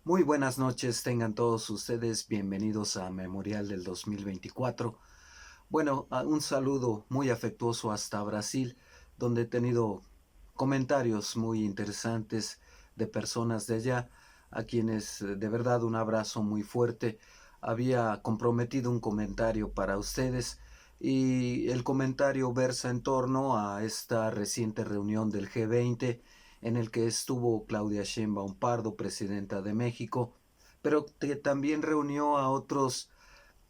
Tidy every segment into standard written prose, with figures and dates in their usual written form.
Muy buenas noches, tengan todos ustedes bienvenidos a Memorial del 2024. Bueno, un saludo muy afectuoso hasta Brasil, donde he tenido comentarios muy interesantes de personas de allá, a quienes de verdad un abrazo muy fuerte. Había comprometido un comentario para ustedes y el comentario versa en torno a esta reciente reunión del G20 en el que estuvo Claudia Sheinbaum Pardo, presidenta de México, pero que también reunió a otros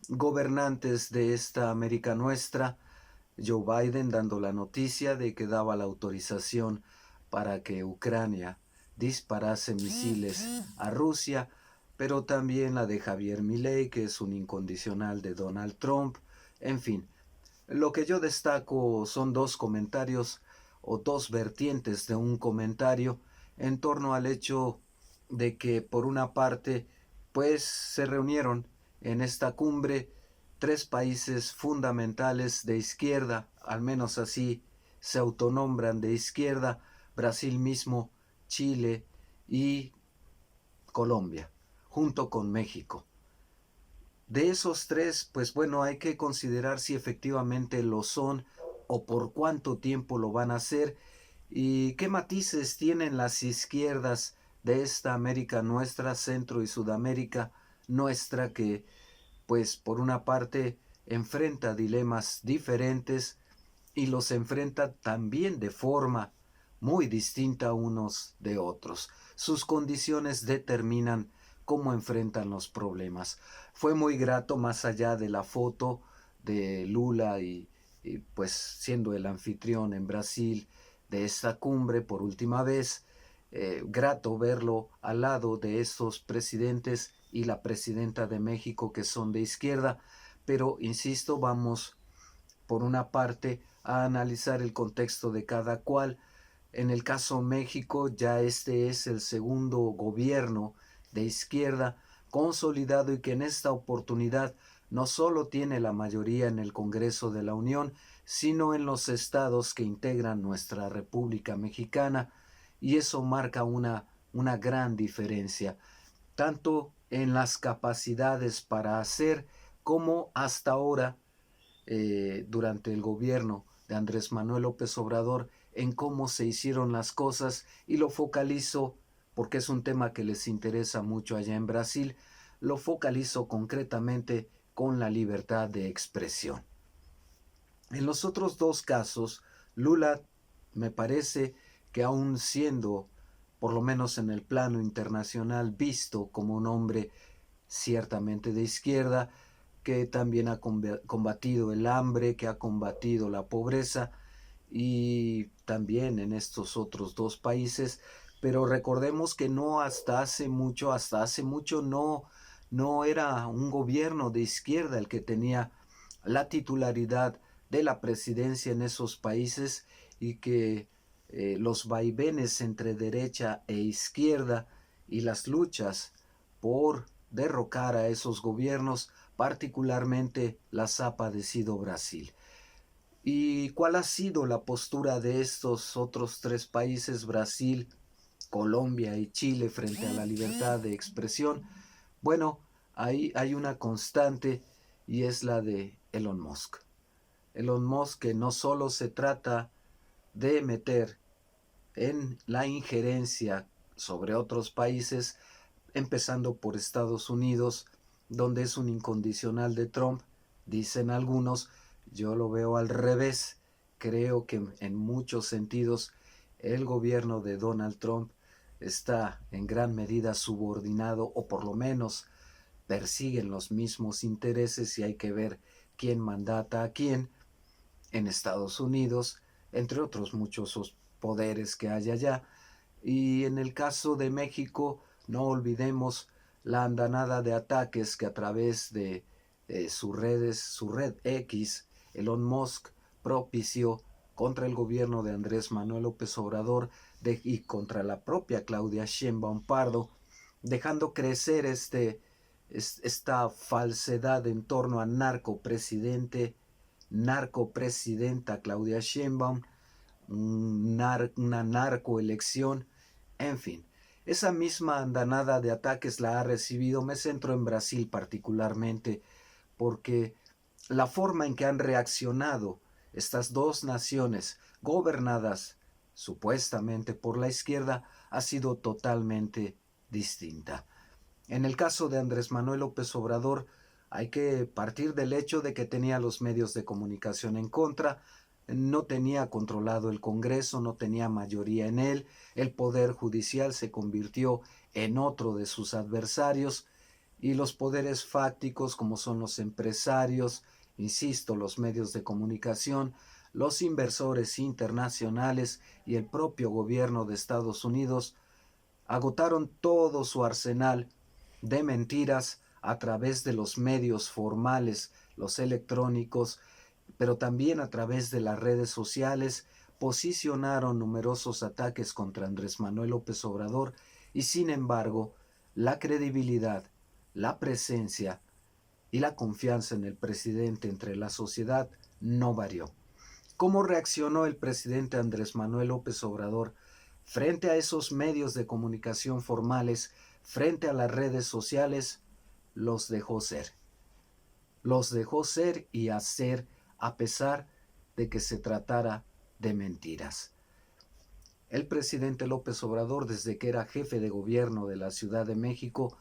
gobernantes de esta América nuestra, Joe Biden dando la noticia de que daba la autorización para que Ucrania disparase misiles a Rusia, pero también la de Javier Milei, que es un incondicional de Donald Trump. En fin, lo que yo destaco son dos comentarios o dos vertientes de un comentario en torno al hecho de que por una parte pues se reunieron en esta cumbre tres países fundamentales de izquierda, al menos así se autonombran de izquierda, Brasil mismo, Chile y Colombia, junto con México. De esos tres, pues bueno, hay que considerar si efectivamente lo son o por cuánto tiempo lo van a hacer y qué matices tienen las izquierdas de esta América nuestra, Centro y Sudamérica nuestra, que pues por una parte enfrenta dilemas diferentes y los enfrenta también de forma muy distinta unos de otros. Sus condiciones determinan cómo enfrentan los problemas. Fue muy grato, más allá de la foto de Lula y pues siendo el anfitrión en Brasil de esta cumbre por última vez, grato verlo al lado de estos presidentes y la presidenta de México que son de izquierda, pero insisto, vamos por una parte a analizar el contexto de cada cual. En el caso México, ya este es el segundo gobierno de izquierda consolidado y que en esta oportunidad no solo tiene la mayoría en el Congreso de la Unión, sino en los estados que integran nuestra República Mexicana, y eso marca una gran diferencia, tanto en las capacidades para hacer como hasta ahora durante el gobierno de Andrés Manuel López Obrador en cómo se hicieron las cosas, y lo focalizo porque es un tema que les interesa mucho allá en Brasil, lo focalizo concretamente con la libertad de expresión. En los otros dos casos, Lula me parece que aún siendo, por lo menos en el plano internacional, visto como un hombre ciertamente de izquierda, que también ha combatido el hambre, que ha combatido la pobreza y también en estos otros dos países, pero recordemos que no hasta hace mucho no era un gobierno de izquierda el que tenía la titularidad de la presidencia en esos países, y que los vaivenes entre derecha e izquierda y las luchas por derrocar a esos gobiernos particularmente las ha padecido Brasil. ¿Y cuál ha sido la postura de estos otros tres países, Brasil, Colombia y Chile, frente a la libertad de expresión? Bueno, ahí hay una constante, y es la de Elon Musk. Elon Musk, que no solo se trata de meter en la injerencia sobre otros países, empezando por Estados Unidos, donde es un incondicional de Trump, dicen algunos. Yo lo veo al revés. Creo que en muchos sentidos el gobierno de Donald Trump está en gran medida subordinado, o por lo menos persiguen los mismos intereses, y hay que ver quién mandata a quién en Estados Unidos, entre otros muchos poderes que hay allá. Y en el caso de México, no olvidemos la andanada de ataques que a través de su red X, Elon Musk propició contra el gobierno de Andrés Manuel López Obrador y contra la propia Claudia Sheinbaum Pardo, dejando crecer esta falsedad en torno a narcopresidenta Claudia Sheinbaum, una narcoelección, en fin. esa misma andanada de ataques la ha recibido, me centro en Brasil particularmente, porque la forma en que han reaccionado estas dos naciones gobernadas supuestamente por la izquierda ha sido totalmente distinta. En el caso de Andrés Manuel López Obrador, hay que partir del hecho de que tenía los medios de comunicación en contra, no tenía controlado el Congreso, no tenía mayoría en él, el Poder Judicial se convirtió en otro de sus adversarios y los poderes fácticos como son los empresarios, insisto, los medios de comunicación, los inversores internacionales y el propio gobierno de Estados Unidos agotaron todo su arsenal de mentiras a través de los medios formales, los electrónicos, pero también a través de las redes sociales, posicionaron numerosos ataques contra Andrés Manuel López Obrador y sin embargo, la credibilidad, la presencia y la confianza en el presidente entre la sociedad no varió. ¿Cómo reaccionó el presidente Andrés Manuel López Obrador frente a esos medios de comunicación formales, frente a las redes sociales? Los dejó ser. Los dejó ser y hacer a pesar de que se tratara de mentiras. El presidente López Obrador, desde que era jefe de gobierno de la Ciudad de México,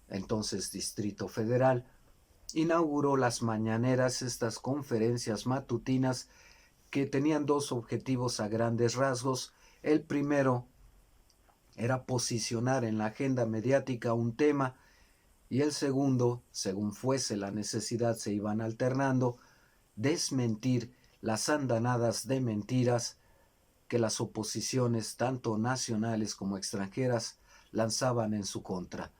entonces Distrito Federal, inauguró las mañaneras, estas conferencias matutinas que tenían dos objetivos a grandes rasgos. El primero era posicionar en la agenda mediática un tema y el segundo, según fuese la necesidad, se iban alternando, desmentir las andanadas de mentiras que las oposiciones, tanto nacionales como extranjeras, lanzaban en su contra.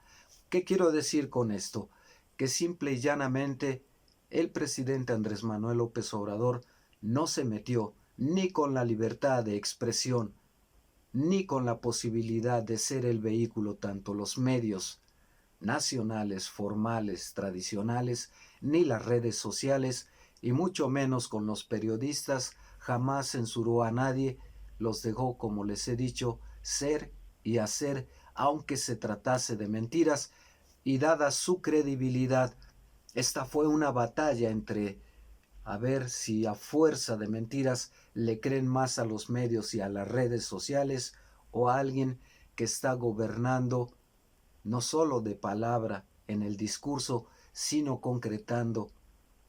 ¿Qué quiero decir con esto? Que simple y llanamente el presidente Andrés Manuel López Obrador no se metió ni con la libertad de expresión, ni con la posibilidad de ser el vehículo, tanto los medios nacionales, formales, tradicionales, ni las redes sociales, y mucho menos con los periodistas. Jamás censuró a nadie, los dejó, como les he dicho, ser y hacer, aunque se tratase de mentiras, y dada su credibilidad, esta fue una batalla entre a ver si a fuerza de mentiras le creen más a los medios y a las redes sociales o a alguien que está gobernando no solo de palabra en el discurso, sino concretando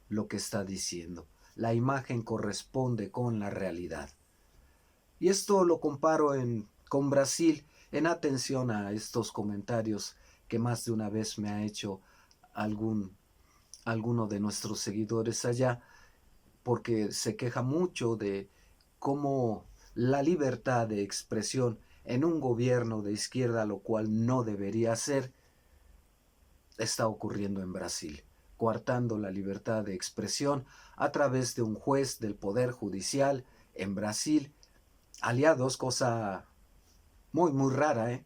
lo que está diciendo. La imagen corresponde con la realidad. Y esto lo comparo con Brasil, en atención a estos comentarios que más de una vez me ha hecho alguno de nuestros seguidores allá, porque se queja mucho de cómo la libertad de expresión en un gobierno de izquierda, lo cual no debería ser, está ocurriendo en Brasil, coartando la libertad de expresión a través de un juez del Poder Judicial en Brasil, aliados, cosa muy rara,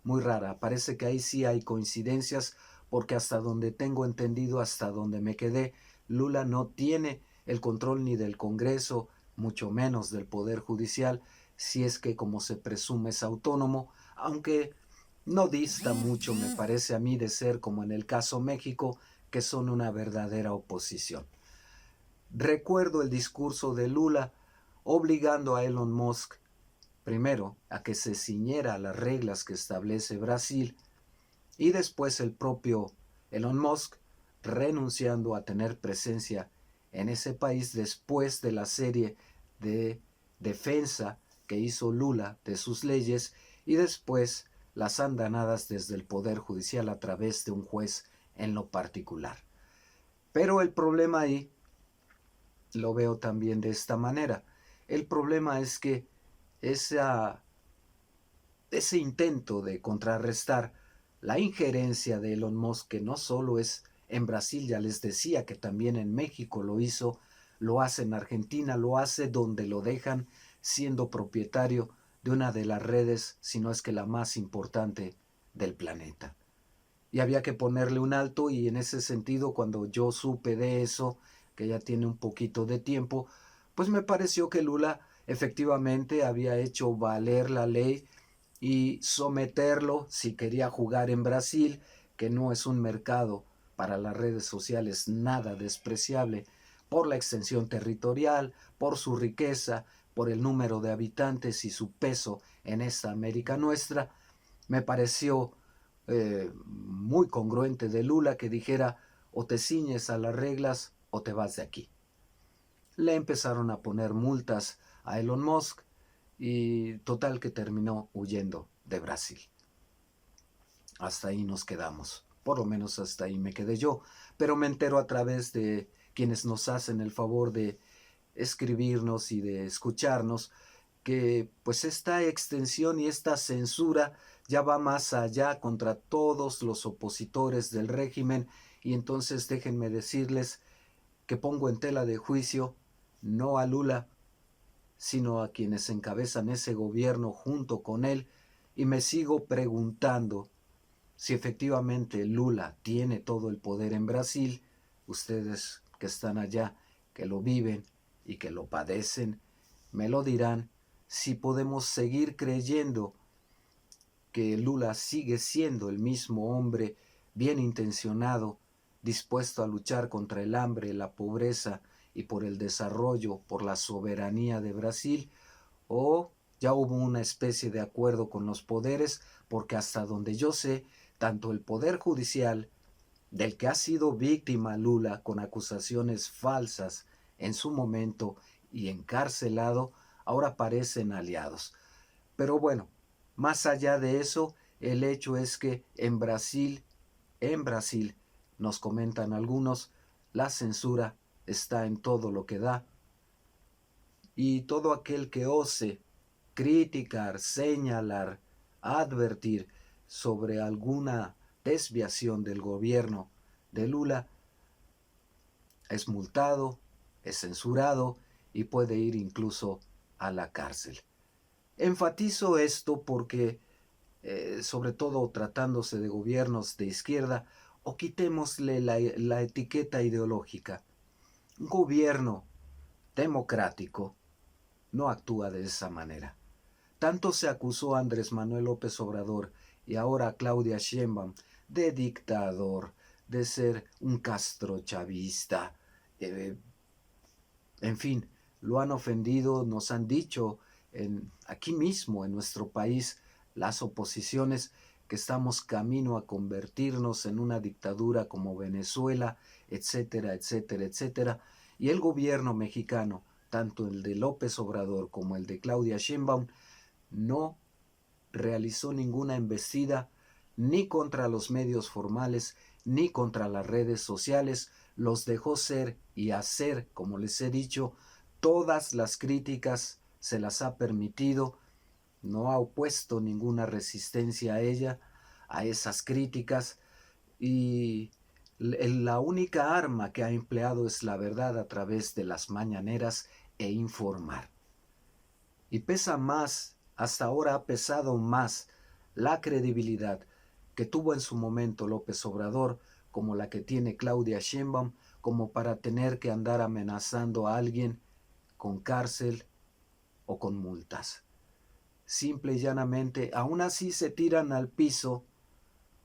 muy rara. Parece que ahí sí hay coincidencias, porque hasta donde tengo entendido, hasta donde me quedé, Lula no tiene el control ni del Congreso, mucho menos del Poder Judicial, si es que, como se presume, es autónomo, aunque no dista mucho, me parece a mí, de ser como en el caso México, que son una verdadera oposición. Recuerdo el discurso de Lula obligando a Elon Musk, primero, a que se ciñera a las reglas que establece Brasil, y después el propio Elon Musk renunciando a tener presencia en ese país después de la serie de defensa que hizo Lula de sus leyes y después las andanadas desde el Poder Judicial a través de un juez en lo particular. Pero el problema ahí lo veo también de esta manera. El problema es que ese intento de contrarrestar la injerencia de Elon Musk, que no solo es en Brasil, ya les decía que también en México lo hizo, lo hace en Argentina, lo hace donde lo dejan, siendo propietario de una de las redes, si no es que la más importante del planeta. Y había que ponerle un alto, y en ese sentido, cuando yo supe de eso, que ya tiene un poquito de tiempo, pues me pareció que Lula efectivamente había hecho valer la ley y someterlo si quería jugar en Brasil, que no es un mercado para las redes sociales nada despreciable, por la extensión territorial, por su riqueza, por el número de habitantes y su peso en esta América nuestra. Me pareció muy congruente de Lula que dijera: o te ciñes a las reglas o te vas de aquí. Le empezaron a poner multas a Elon Musk y total que terminó huyendo de Brasil. Hasta ahí nos quedamos, por lo menos hasta ahí me quedé yo, pero me entero a través de quienes nos hacen el favor de escribirnos y de escucharnos que pues esta extensión y esta censura ya va más allá contra todos los opositores del régimen, y entonces déjenme decirles que pongo en tela de juicio no a Lula, sino a quienes encabezan ese gobierno junto con él, y me sigo preguntando si efectivamente Lula tiene todo el poder en Brasil. Ustedes que están allá, que lo viven y que lo padecen, me lo dirán, si podemos seguir creyendo que Lula sigue siendo el mismo hombre bien intencionado, dispuesto a luchar contra el hambre, la pobreza y por el desarrollo, por la soberanía de Brasil, o ya hubo una especie de acuerdo con los poderes, porque hasta donde yo sé, tanto el Poder Judicial, del que ha sido víctima Lula con acusaciones falsas en su momento y encarcelado, ahora parecen aliados. Pero bueno, más allá de eso, el hecho es que en Brasil, nos comentan algunos, la censura está en todo lo que da, y todo aquel que ose criticar, señalar, advertir sobre alguna desviación del gobierno de Lula es multado, es censurado y puede ir incluso a la cárcel. Enfatizo esto porque, sobre todo tratándose de gobiernos de izquierda, o quitémosle la etiqueta ideológica, un gobierno democrático no actúa de esa manera. Tanto se acusó a Andrés Manuel López Obrador y ahora a Claudia Sheinbaum de dictador, de ser un castrochavista, eh, en fin, lo han ofendido, nos han dicho aquí mismo en nuestro país las oposiciones que estamos camino a convertirnos en una dictadura como Venezuela, etcétera, etcétera, etcétera. Y el gobierno mexicano, tanto el de López Obrador como el de Claudia Sheinbaum, no realizó ninguna embestida ni contra los medios formales ni contra las redes sociales, los dejó ser y hacer, como les he dicho, todas las críticas se las ha permitido, no ha opuesto ninguna resistencia a ella, a esas críticas, y la única arma que ha empleado es la verdad a través de las mañaneras e informar. Y pesa más, hasta ahora ha pesado más la credibilidad que tuvo en su momento López Obrador como la que tiene Claudia Sheinbaum, como para tener que andar amenazando a alguien con cárcel o con multas. Simple y llanamente, aún así se tiran al piso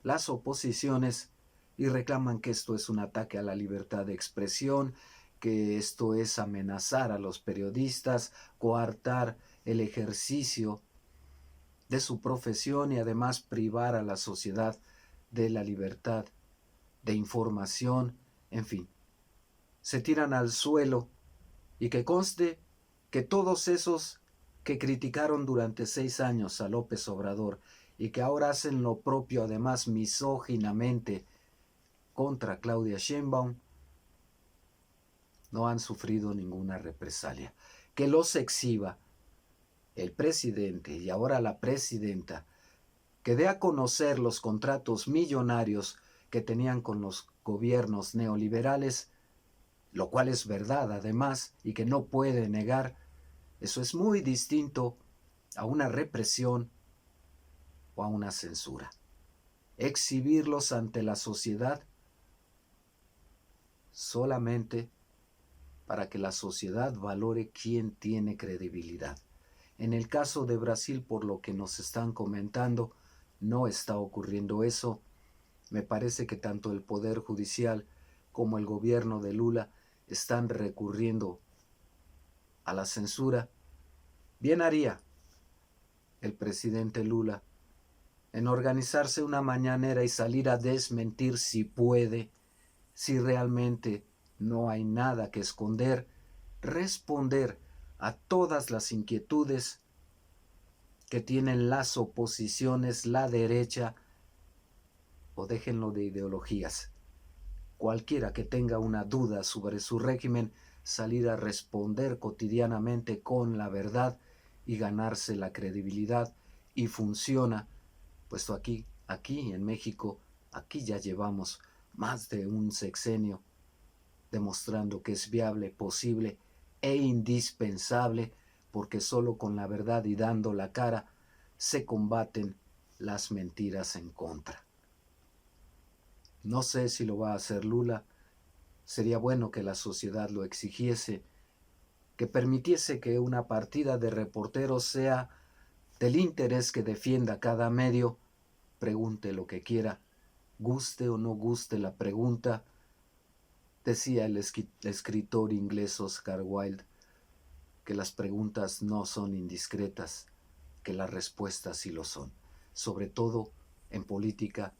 las oposiciones y reclaman que esto es un ataque a la libertad de expresión, que esto es amenazar a los periodistas, coartar el ejercicio de su profesión y además privar a la sociedad de la libertad de información, en fin. Se tiran al suelo, y que conste que todos esos que criticaron durante 6 años a López Obrador y que ahora hacen lo propio además misóginamente contra Claudia Sheinbaum, no han sufrido ninguna represalia. Que los exhiba el presidente y ahora la presidenta, que dé a conocer los contratos millonarios que tenían con los gobiernos neoliberales, lo cual es verdad además y que no puede negar. Eso es muy distinto a una represión o a una censura. Exhibirlos ante la sociedad solamente para que la sociedad valore quién tiene credibilidad. En el caso de Brasil, por lo que nos están comentando, no está ocurriendo eso. Me parece que tanto el Poder Judicial como el gobierno de Lula están recurriendo a la censura. Bien haría el presidente Lula en organizarse una mañanera y salir a desmentir si puede, si realmente no hay nada que esconder, responder a todas las inquietudes que tienen las oposiciones, la derecha, o déjenlo de ideologías. Cualquiera que tenga una duda sobre su régimen, salir a responder cotidianamente con la verdad y ganarse la credibilidad, y funciona, puesto aquí en México, aquí ya llevamos más de un sexenio demostrando que es viable, posible e indispensable, porque solo con la verdad y dando la cara se combaten las mentiras en contra. No sé si lo va a hacer Lula. Sería bueno que la sociedad lo exigiese, que permitiese que una partida de reporteros sea del interés que defienda cada medio, pregunte lo que quiera, guste o no guste la pregunta. Decía el escritor inglés Oscar Wilde que las preguntas no son indiscretas, que las respuestas sí lo son. Sobre todo en política,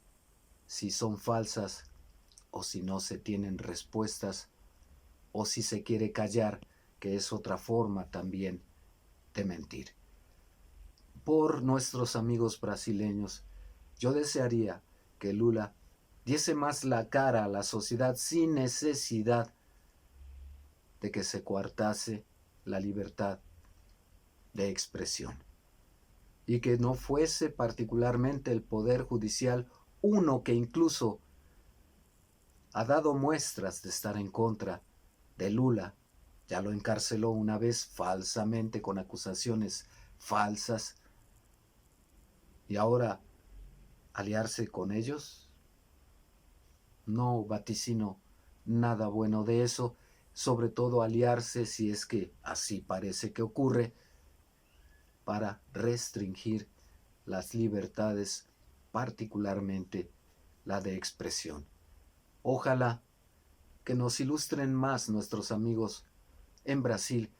si son falsas o si no se tienen respuestas o si se quiere callar, que es otra forma también de mentir. Por nuestros amigos brasileños, yo desearía que Lula diese más la cara a la sociedad sin necesidad de que se coartase la libertad de expresión, y que no fuese particularmente el Poder Judicial uno que incluso ha dado muestras de estar en contra de Lula. Ya lo encarceló una vez falsamente con acusaciones falsas, y ahora aliarse con ellos. No vaticino nada bueno de eso, sobre todo aliarse, si es que así parece que ocurre, para restringir las libertades, particularmente la de expresión. Ojalá que nos ilustren más nuestros amigos en Brasil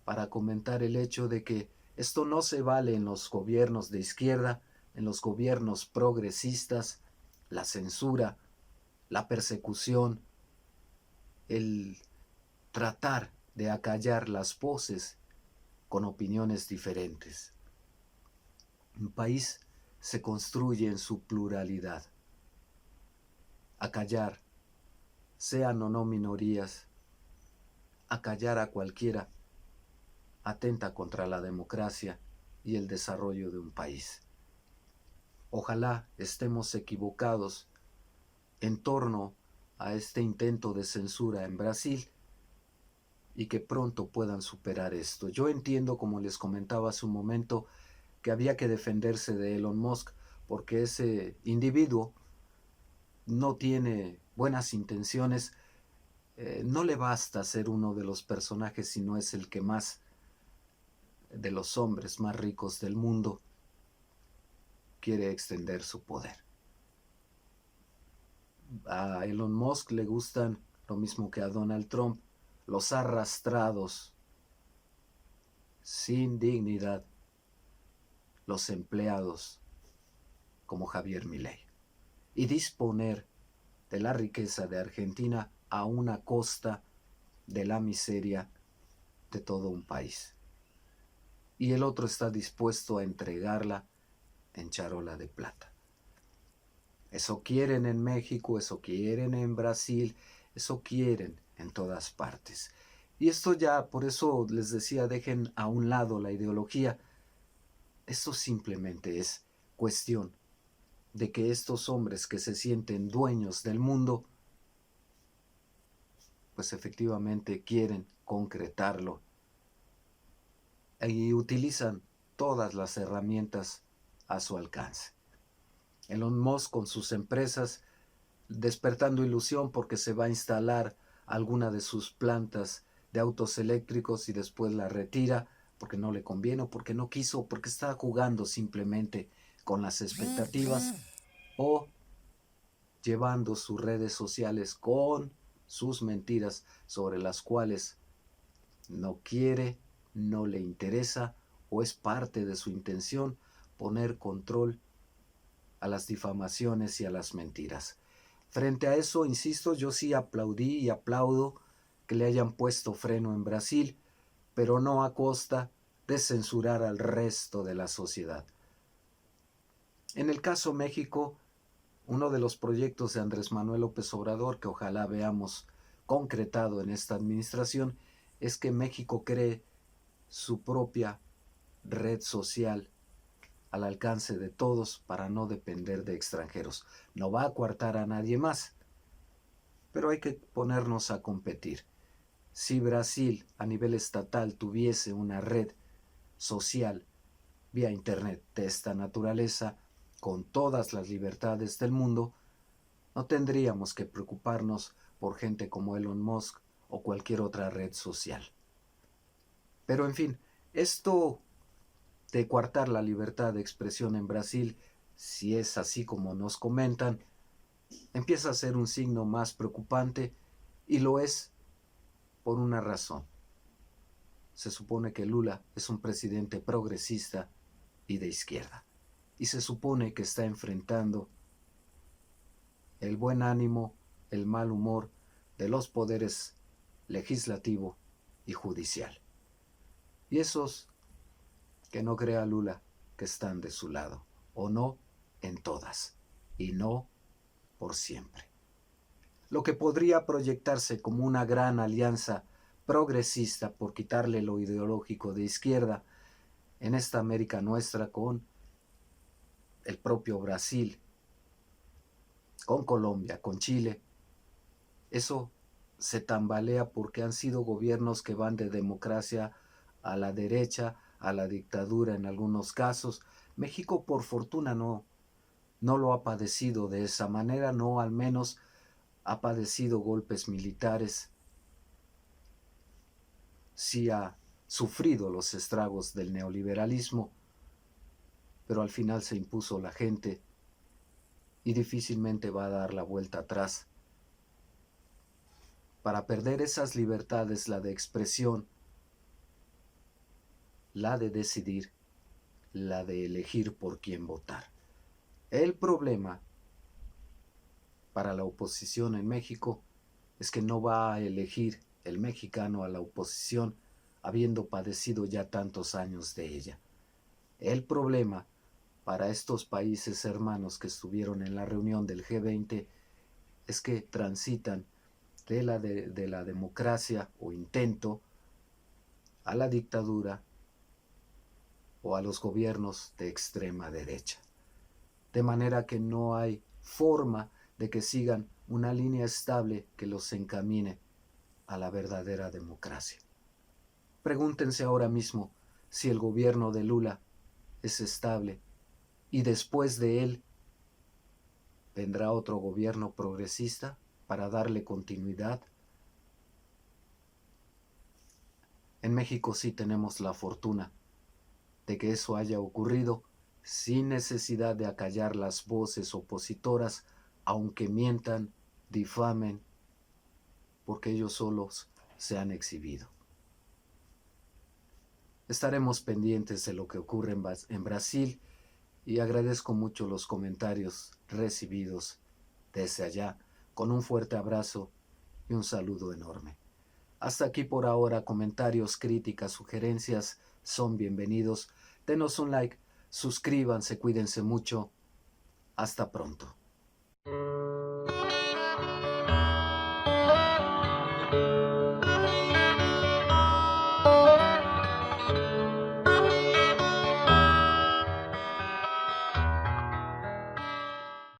para comentar el hecho de que esto no se vale en los gobiernos de izquierda, en los gobiernos progresistas, la censura, la persecución, el tratar de acallar las voces con opiniones diferentes. Un país se construye en su pluralidad. Acallar, sean o no minorías, acallar a cualquiera atenta contra la democracia y el desarrollo de un país. Ojalá estemos equivocados en torno a este intento de censura en Brasil y que pronto puedan superar esto. Yo entiendo, como les comentaba hace un momento, que había que defenderse de Elon Musk porque ese individuo no tiene buenas intenciones. No le basta ser uno de los personajes, sino es el que más, de los hombres más ricos del mundo, quiere extender su poder. A Elon Musk le gustan, lo mismo que a Donald Trump, los arrastrados, sin dignidad, los empleados, como Javier Milei, y disponer de la riqueza de Argentina a una costa de la miseria de todo un país. Y el otro está dispuesto a entregarla en charola de plata. Eso quieren en México, eso quieren en Brasil, eso quieren en todas partes. Y esto ya, por eso les decía, dejen a un lado la ideología. Esto simplemente es cuestión de que estos hombres que se sienten dueños del mundo, pues efectivamente quieren concretarlo y utilizan todas las herramientas a su alcance. Elon Musk con sus empresas despertando ilusión porque se va a instalar alguna de sus plantas de autos eléctricos y después la retira porque no le conviene, o porque no quiso, o porque está jugando simplemente con las expectativas, o llevando sus redes sociales con sus mentiras sobre las cuales no quiere, no le interesa, o es parte de su intención poner control a las difamaciones y a las mentiras. Frente a eso, insisto, yo sí aplaudí y aplaudo que le hayan puesto freno en Brasil, pero no a costa de censurar al resto de la sociedad. En el caso México, uno de los proyectos de Andrés Manuel López Obrador que ojalá veamos concretado en esta administración es que México cree su propia red social al alcance de todos para no depender de extranjeros. No va a coartar a nadie más, pero hay que ponernos a competir. Si Brasil a nivel estatal tuviese una red social vía internet de esta naturaleza, con todas las libertades del mundo, no tendríamos que preocuparnos por gente como Elon Musk o cualquier otra red social. Pero en fin, esto de coartar la libertad de expresión en Brasil, si es así como nos comentan, empieza a ser un signo más preocupante, y lo es por una razón. Se supone que Lula es un presidente progresista y de izquierda, y se supone que está enfrentando el buen ánimo, el mal humor de los poderes legislativo y judicial. Y esos que no crea Lula que están de su lado, o no en todas, y no por siempre. Lo que podría proyectarse como una gran alianza progresista por quitarle lo ideológico de izquierda en esta América nuestra con el propio Brasil, con Colombia, con Chile, eso se tambalea porque han sido gobiernos que van de democracia a la derecha, a la dictadura en algunos casos. México por fortuna no lo ha padecido de esa manera, no al menos ha padecido golpes militares, sí ha sufrido los estragos del neoliberalismo, pero al final se impuso la gente y difícilmente va a dar la vuelta atrás. Para perder esas libertades, la de expresión, la de decidir, la de elegir por quién votar. El problema para la oposición en México es que no va a elegir el mexicano a la oposición habiendo padecido ya tantos años de ella. El problema para estos países hermanos que estuvieron en la reunión del G20 es que transitan de la democracia o intento a la dictadura o a los gobiernos de extrema derecha. De manera que no hay forma de que sigan una línea estable que los encamine a la verdadera democracia. Pregúntense ahora mismo si el gobierno de Lula es estable y después de él vendrá otro gobierno progresista para darle continuidad. En México sí tenemos la fortuna de que eso haya ocurrido sin necesidad de acallar las voces opositoras, aunque mientan, difamen, porque ellos solos se han exhibido. Estaremos pendientes de lo que ocurre en Brasil y agradezco mucho los comentarios recibidos desde allá, con un fuerte abrazo y un saludo enorme. Hasta aquí por ahora, comentarios, críticas, sugerencias son bienvenidos. Denos un like, suscríbanse, cuídense mucho. Hasta pronto.